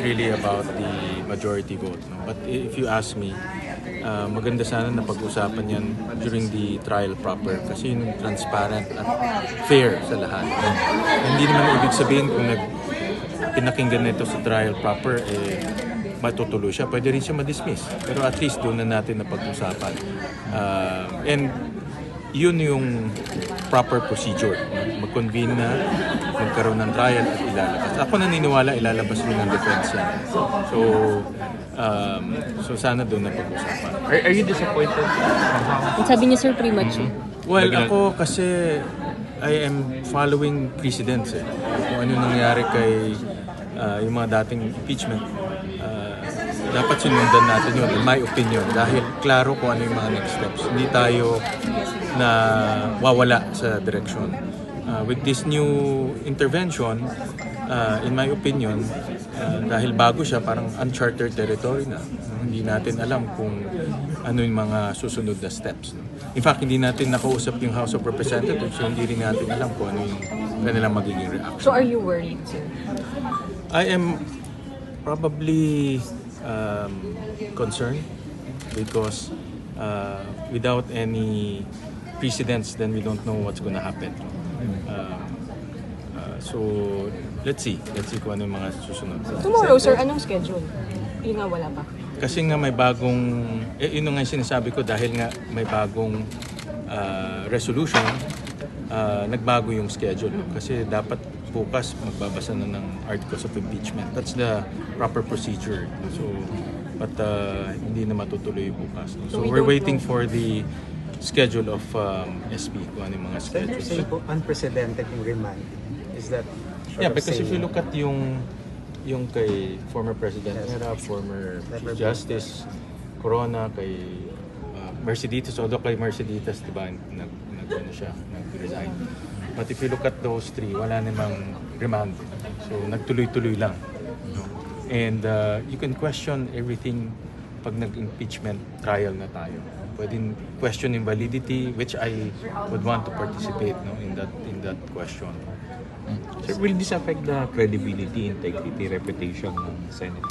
really about the majority vote. No? But if you ask me, maganda sana na pag-usapan yan during the trial proper kasi yun transparent at fair sa lahat. Hindi naman ibig sabihin kung pinakinggan nito sa trial proper, matutuloy siya. Pwede rin siya ma-dismiss. Pero at least doon na natin na pag-usapan. And yun yung proper procedure. Mag-convene na, magkaroon ng trial at ilalabas. Ako naniniwala ilalabas rin ng defense yan. So sana doon na pag-usapan. Are you disappointed? Sabi niya, sir, premature. Well, ako kasi I am following precedents. Kung ano nangyari kay yung mga dating impeachment, dapat sinundan natin yun, in my opinion, dahil klaro kung ano yung mga next steps. Hindi tayo na wawala sa direksyon. With this new intervention, in my opinion, dahil bago siya, parang uncharted territory na. Hindi natin alam kung ano yung mga susunod na steps. In fact, hindi natin nakausap yung House of Representatives, so hindi rin natin alam kung ano yung kanilang magiging reaction. So are you worried, sir? I am probably concerned because without any precedents, then we don't know what's going to happen. So let's see kung ano yung mga susunod. Tomorrow, sir, anong schedule? Yun nga, wala pa. Kasi nga may bagong, yun nga yung sinasabi ko dahil nga may bagong resolution, nagbago yung schedule. Kasi dapat bukas magbabasa na ng articles of impeachment. That's the proper procedure. So, but hindi na matutuloy bukas. So we're waiting for the schedule of SP, kung ano yung mga schedules. Senator, po, unprecedented yung remand. Is that Yeah, because if you look at yung kay former President Era, former Chief Justice Corona, kay Merceditas, although kay Merceditas, diba, nag-resign. But if you look at those three, wala namang remand. So, nagtuloy-tuloy lang. No? And you can question everything pag nag-impeachment trial na tayo. Pwedeng question yung validity, which I would want to participate, no, in that question. Sir, will this affect the credibility, integrity, reputation ng Senate?